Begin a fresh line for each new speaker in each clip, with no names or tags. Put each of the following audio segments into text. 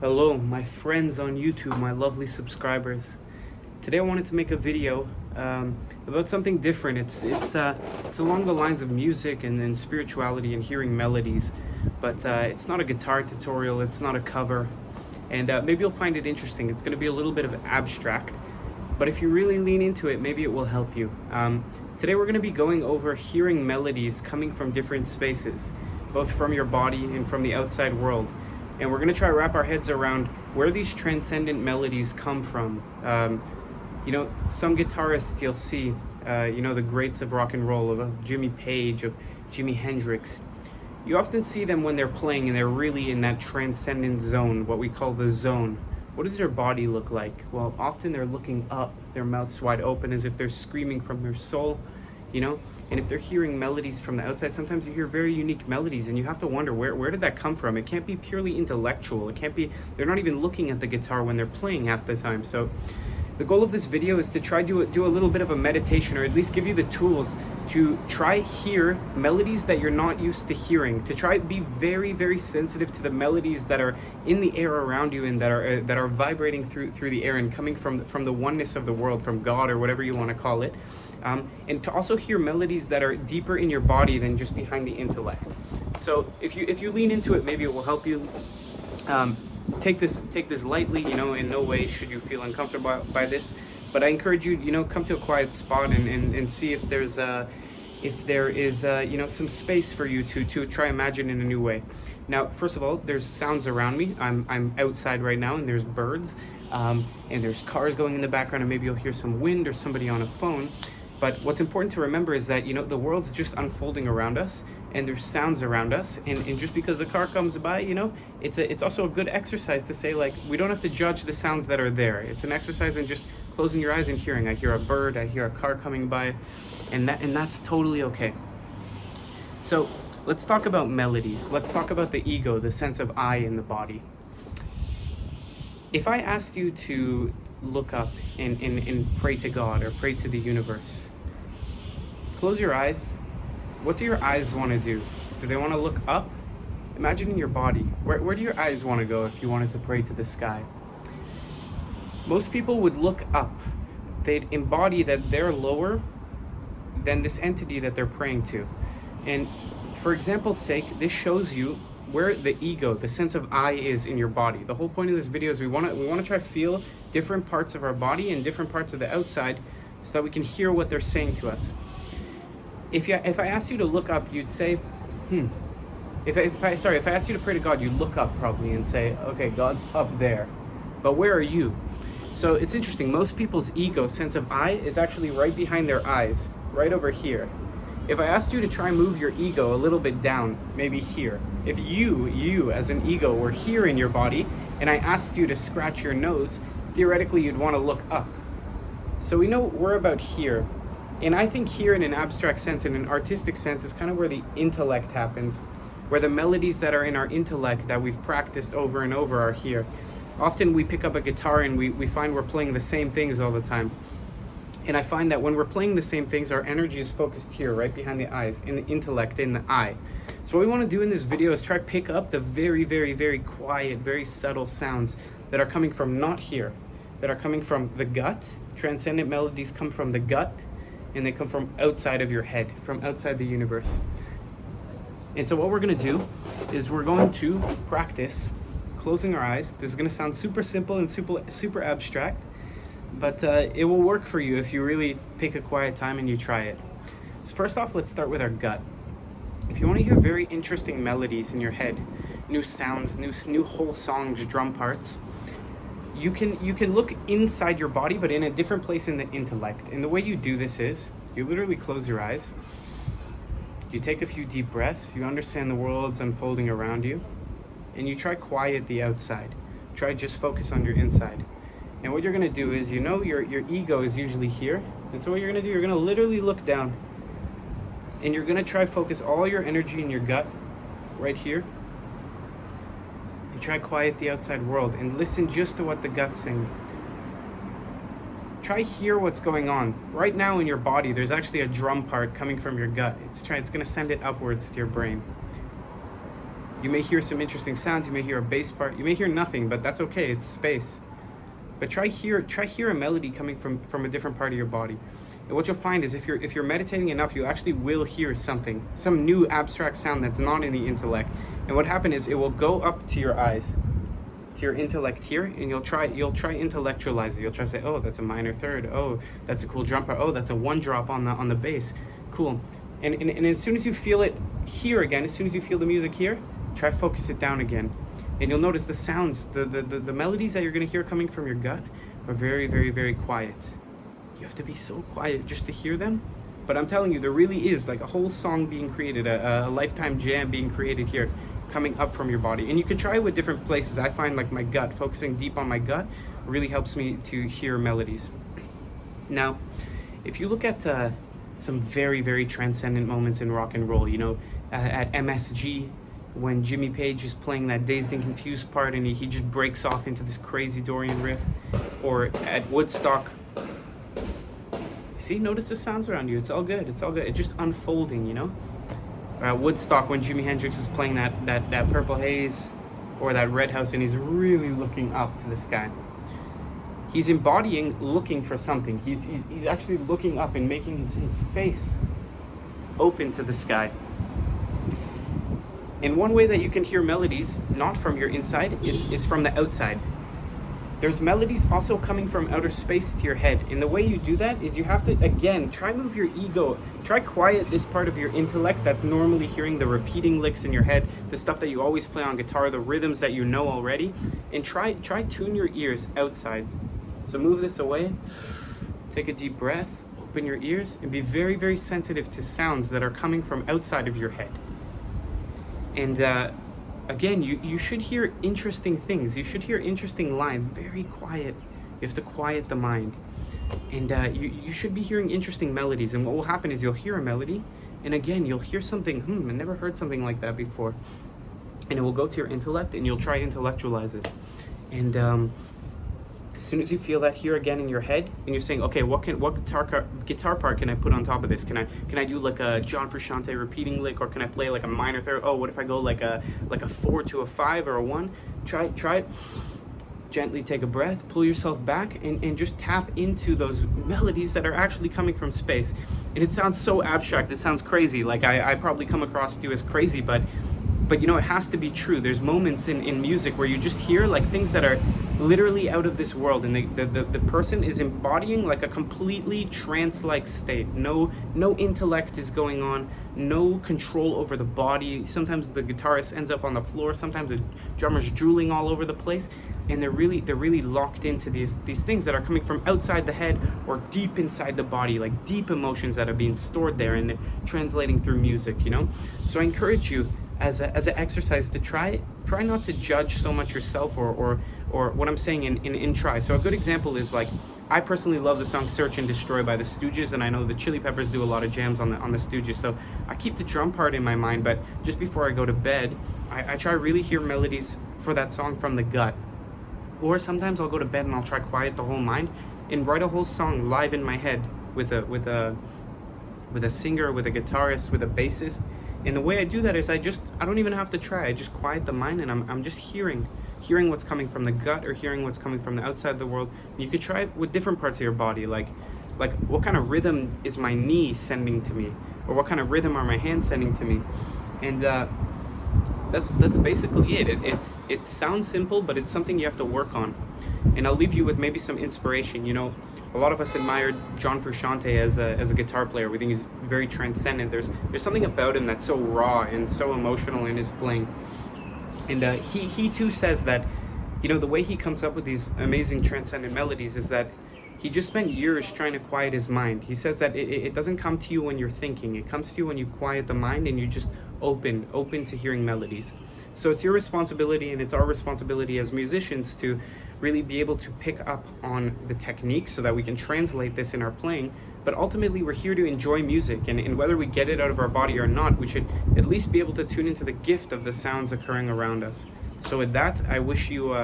Hello, my friends on YouTube, my lovely subscribers. Today I wanted to make a video about something different. It's along the lines of music and spirituality and hearing melodies, but it's not a guitar tutorial. It's not a cover, and maybe you'll find it interesting. It's going to be a little bit of abstract, but if you really lean into it, maybe it will help you. Today we're going to be going over hearing melodies coming from different spaces, both from your body and from the outside world. And we're going to try to wrap our heads around where these transcendent melodies come from. Some guitarists you'll see, the greats of rock and roll, of Jimmy Page, of Jimi Hendrix. You often see them when they're playing and they're really in that transcendent zone, what we call the zone. What does their body look like? Well, often they're looking up, their mouths wide open as if they're screaming from their soul, And if they're hearing melodies from the outside, sometimes you hear very unique melodies and you have to wonder, where did that come from? It can't be purely intellectual. It can't be, they're not even looking at the guitar when they're playing half the time. So the goal of this video is to try to do a little bit of a meditation, or at least give you the tools to try hear melodies that you're not used to hearing, to try be very, very sensitive to the melodies that are in the air around you and that are vibrating through the air and coming from the oneness of the world, from God or whatever you want to call it. And to also hear melodies that are deeper in your body than just behind the intellect. So if you lean into it, maybe it will help you. Take this lightly, in no way should you feel uncomfortable by this, but I encourage you, come to a quiet spot and see if there is some space for you to try imagine in a new way. Now, first of all, there's sounds around me. I'm outside right now, and there's birds, and there's cars going in the background, and maybe you'll hear some wind or somebody on a phone. But what's important to remember is that, the world's just unfolding around us, and there's sounds around us. And just because a car comes by, it's also a good exercise to say, like, we don't have to judge the sounds that are there. It's an exercise in just closing your eyes and hearing. I hear a bird, I hear a car coming by, and that's totally okay. So let's talk about melodies. Let's talk about the ego, the sense of I in the body. If I asked you to look up and pray to God or pray to the universe, close your eyes. What do your eyes want to do? Do they want to look up? Imagine in your body. Where do your eyes want to go if you wanted to pray to the sky? Most people would look up. They'd embody that they're lower than this entity that they're praying to. And for example's sake, this shows you where the ego, the sense of I, is in your body. The whole point of this video is we want to try to feel different parts of our body and different parts of the outside so that we can hear what they're saying to us. If I asked you to look up, you'd say, If I asked you to pray to God, you'd look up probably and say, okay, God's up there. But where are you? So it's interesting. Most people's ego, sense of I, is actually right behind their eyes, right over here. If I asked you to try and move your ego a little bit down, maybe here. If you as an ego were here in your body, and I asked you to scratch your nose, theoretically you'd want to look up. So we know we're about here. And I think here in an abstract sense, in an artistic sense, is kind of where the intellect happens, where the melodies that are in our intellect that we've practiced over and over are here. Often we pick up a guitar and we find we're playing the same things all the time. And I find that when we're playing the same things, our energy is focused here, right behind the eyes, in the intellect, in the eye. So what we want to do in this video is try to pick up the very, very, very quiet, very subtle sounds that are coming from not here, that are coming from the gut. Transcendent melodies come from the gut, and they come from outside of your head, from outside the universe. And so what we're going to do is we're going to practice closing our eyes. This is going to sound super simple and super abstract, but it will work for you if you really pick a quiet time and you try it. So first off, let's start with our gut. If you want to hear very interesting melodies in your head, new sounds, new whole songs, drum parts, you can look inside your body, but in a different place in the intellect. And the way you do this is you literally close your eyes. You take a few deep breaths. You understand the world's unfolding around you, and you try quiet the outside. Try just focus on your inside. And what you're going to do is, your ego is usually here. And so what you're going to do, you're going to literally look down. And you're going to try focus all your energy in your gut, right here. And try quiet the outside world. And listen just to what the gut's saying. Try hear what's going on. Right now in your body, there's actually a drum part coming from your gut. It's going to send it upwards to your brain. You may hear some interesting sounds, you may hear a bass part, you may hear nothing, but that's okay, it's space. But try hear a melody coming from a different part of your body. And what you'll find is if you're meditating enough, you actually will hear something, some new abstract sound that's not in the intellect. And what happens is it will go up to your eyes, to your intellect here, and you'll try intellectualize it. You'll try to say, oh, that's a minor third. Oh, that's a cool drum part. Oh, that's a one drop on the bass. Cool. And as soon as you feel it here again, as soon as you feel the music here, try focus it down again. And you'll notice the sounds, the melodies that you're going to hear coming from your gut are very, very, very quiet. You have to be so quiet just to hear them. But I'm telling you, there really is like a whole song being created, a lifetime jam being created here, coming up from your body. And you can try it with different places. I find like my gut, focusing deep on my gut really helps me to hear melodies. Now, if you look at some very, very transcendent moments in rock and roll, you know, at MSG, when Jimmy Page is playing that Dazed and Confused part and he just breaks off into this crazy Dorian riff, or at Woodstock, see, notice the sounds around you. It's all good. It's all good. It's just unfolding, you know. Woodstock, when Jimi Hendrix is playing that Purple Haze or that Red House, and he's really looking up to the sky. He's embodying looking for something. He's actually looking up and making his face open to the sky. And one way that you can hear melodies, not from your inside, is from the outside. There's melodies also coming from outer space to your head. And the way you do that is you have to, again, try move your ego. Try quiet this part of your intellect that's normally hearing the repeating licks in your head, the stuff that you always play on guitar, the rhythms that you know already. And try tune your ears outside. So move this away. Take a deep breath. Open your ears and be very, very sensitive to sounds that are coming from outside of your head. And again, you should hear interesting things. You should hear interesting lines, very quiet. You have to quiet the mind. And you should be hearing interesting melodies. And what will happen is you'll hear a melody, and again, you'll hear something, I never heard something like that before. And it will go to your intellect, and you'll try intellectualize it. And as soon as you feel that here again in your head, and you're saying, okay, what guitar part can I put on top of this? Can I do like a John Frusciante repeating lick, or can I play like a minor third? Oh, what if I go like a 4 to a 5 or a 1? Try it. Gently take a breath, pull yourself back, and just tap into those melodies that are actually coming from space. And it sounds so abstract, it sounds crazy. Like I probably come across to you as crazy, but you know, it has to be true. There's moments in music where you just hear like things that are literally out of this world, and the person is embodying like a completely trance-like state. No intellect is going on, no control over the body. Sometimes the guitarist ends up on the floor, sometimes the drummer's drooling all over the place, and they're really locked into these things that are coming from outside the head or deep inside the body, like deep emotions that are being stored there and translating through music, you know. So I encourage you as an exercise to try not to judge so much yourself or what I'm saying in try. So a good example is, like, I personally love the song Search and Destroy by the Stooges, and I know the Chili Peppers do a lot of jams on the Stooges, so I keep the drum part in my mind, but just before I go to bed, I try really hear melodies for that song from the gut. Or sometimes I'll go to bed and I'll try quiet the whole mind and write a whole song live in my head with a singer, with a guitarist, with a bassist. And the way I do that is I don't even have to try. I just quiet the mind, and I'm just hearing what's coming from the gut or hearing what's coming from the outside of the world. And you could try it with different parts of your body, like what kind of rhythm is my knee sending to me, or what kind of rhythm are my hands sending to me. And that's basically it. It sounds simple, but it's something you have to work on. And I'll leave you with maybe some inspiration. You know, a lot of us admired John Frusciante as a guitar player. We think he's very transcendent. There's something about him that's so raw and so emotional in his playing. And he too says that, you know, the way he comes up with these amazing transcendent melodies is that he just spent years trying to quiet his mind. He says that it doesn't come to you when you're thinking. It comes to you when you quiet the mind and you just open to hearing melodies. So it's your responsibility, and it's our responsibility as musicians to really be able to pick up on the technique so that we can translate this in our playing. But ultimately, we're here to enjoy music, and whether we get it out of our body or not, we should at least be able to tune into the gift of the sounds occurring around us. So with that, I wish you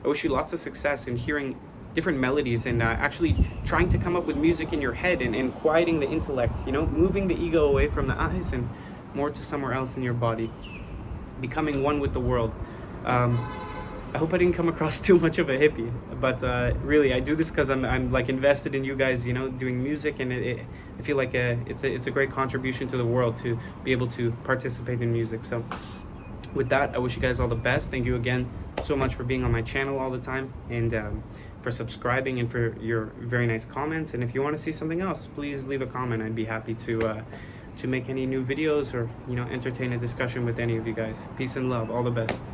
lots of success in hearing different melodies and actually trying to come up with music in your head and quieting the intellect, you know, moving the ego away from the eyes and more to somewhere else in your body. becoming one with the world. I hope I didn't come across too much of a hippie, but really, I do this because I'm like invested in you guys, you know, doing music, and I feel like it's a great contribution to the world to be able to participate in music. So, with that, I wish you guys all the best. Thank you again so much for being on my channel all the time, and for subscribing, and for your very nice comments. And if you want to see something else, please leave a comment. I'd be happy to make any new videos, or, you know, entertain a discussion with any of you guys. Peace and love. All the best.